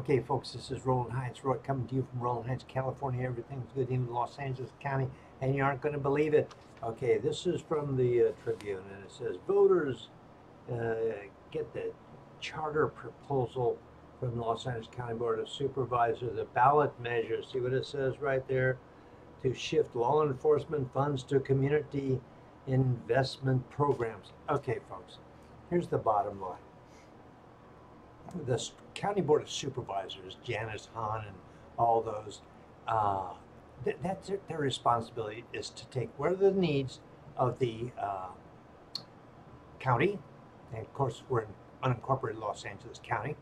Okay, folks, this is Roland Heights. Roy coming to you from Roland Heights, California. Everything's good in Los Angeles County, and you aren't going to believe it. Okay, this is from the Tribune, and it says voters uh, get the charter proposal from the Los Angeles County Board of Supervisors, the ballot measure. See what it says right there? To shift law enforcement funds to community investment programs. Okay, folks, here's the bottom line. The County Board of Supervisors, Janice Hahn and all those, that's their responsibility is to take what are the needs of the county, and of course we're in unincorporated Los Angeles County,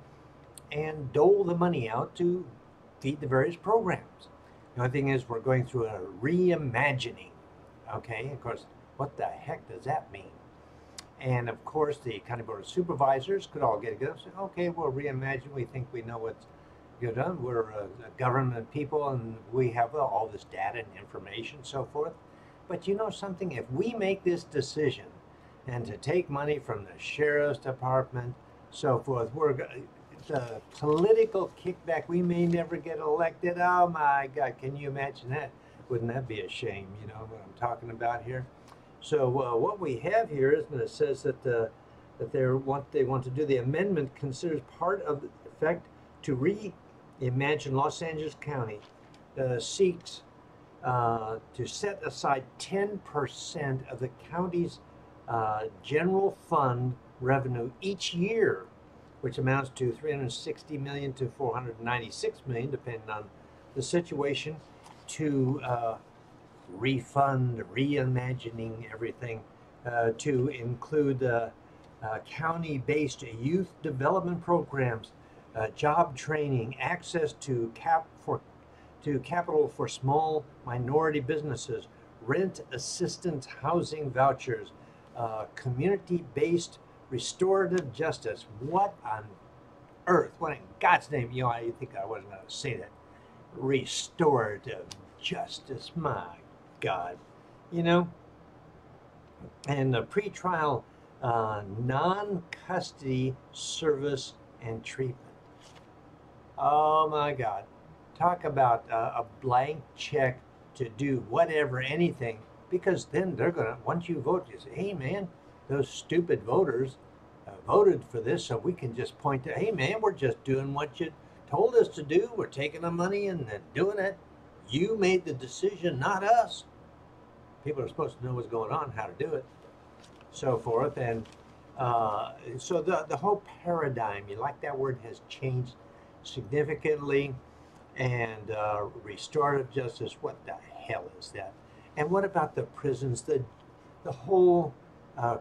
and dole the money out to feed the various programs. The only thing is we're going through a reimagining, okay? Of course, what the heck does that mean? And of course, the County Board of Supervisors could all get together and say, okay, we'll reimagine. We think we know what's good on. We're a government people and we have all this data and information, so forth. But you know something? If we make this decision and to take money from the sheriff's department, so forth, the political kickback, we may never get elected. Oh my God, can you imagine that? Wouldn't that be a shame, you know what I'm talking about here? So what we have here is that it says that they want to do the amendment considers part of the effect to reimagine Los Angeles County seeks to set aside 10% of the county's general fund revenue each year, which amounts to $360 million to $496 million, depending on the situation, to refund, reimagining everything, to include county-based youth development programs, job training, access to capital for small minority businesses, rent assistance housing vouchers, community-based restorative justice. What on earth? What in God's name? You know, I think I wasn't going to say that. Restorative justice. My God, you know, and the pretrial non-custody service and treatment. Oh my God, talk about a blank check to do whatever, anything, because then they're gonna, once you vote, you say, hey man, those stupid voters voted for this, so we can just point to, hey man, we're just doing what you told us to do. We're taking the money and then doing it. You made the decision, not us. People are supposed to know what's going on, how to do it, so forth. And so the whole paradigm, you like that word, has changed significantly. And restorative justice, what the hell is that? And what about the prisons, the whole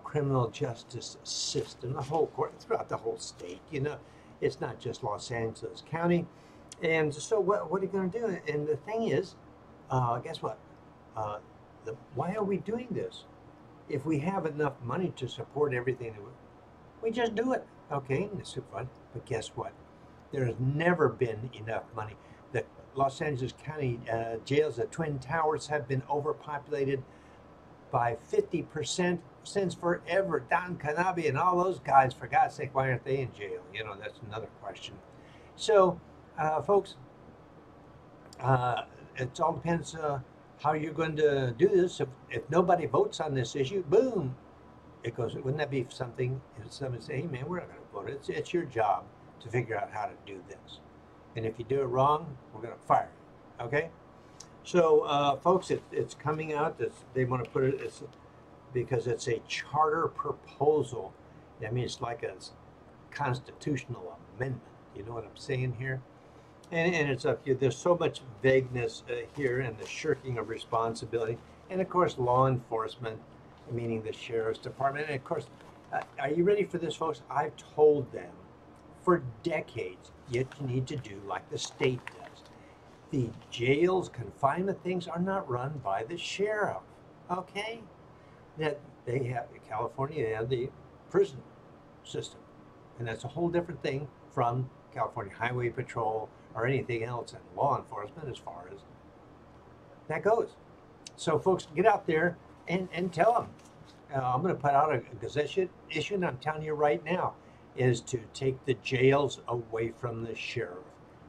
criminal justice system, the whole court, throughout the whole state, you know? It's not just Los Angeles County. And so what are you going to do? And the thing is, guess what? Why are we doing this? If we have enough money to support everything, we just do it. Okay, it's super fun. But guess what? There has never been enough money. The Los Angeles County jails, the Twin Towers, have been overpopulated by 50% since forever. Don Canabi and all those guys, for God's sake, why aren't they in jail? You know, that's another question. So, folks, it all depends how you're going to do this. If nobody votes on this issue, boom, it goes. Wouldn't that be something? If somebody say, hey man, we're not going to vote. It's your job to figure out how to do this. And if you do it wrong, we're going to fire you. Okay? So, folks, it's coming out. They want to put it, because it's a charter proposal. I mean, it's like a constitutional amendment. You know what I'm saying here? And it's up to you. There's so much vagueness here, and the shirking of responsibility. And of course, law enforcement, meaning the sheriff's department. And of course, are you ready for this, folks? I've told them for decades, you need to do like the state does. The jails, confinement things are not run by the sheriff, okay? That they have, in California, they have the prison system. And that's a whole different thing from California Highway Patrol or anything else in law enforcement as far as that goes. So folks, get out there and tell them. I'm going to put out a gazette issue, and I'm telling you right now, is to take the jails away from the sheriff.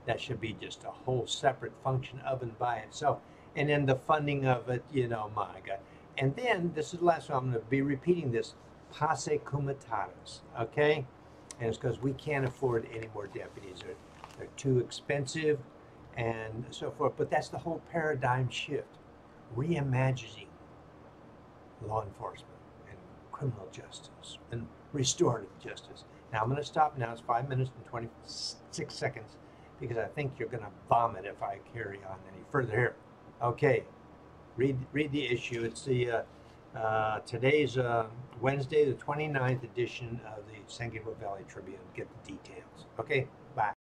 That should be just a whole separate function of and by itself. And then the funding of it, my God. And then, this is the last one, I'm going to be repeating this, posse comitatus, okay? And it's because we can't afford any more deputies. They're too expensive and so forth. But that's the whole paradigm shift, reimagining law enforcement and criminal justice and restorative justice. Now, I'm going to stop now. It's 5 minutes and 26 seconds because I think you're going to vomit if I carry on any further here. Okay, read the issue. It's the today's Wednesday, the 29th edition of the San Gabriel Valley Tribune. Get the details. Okay, bye.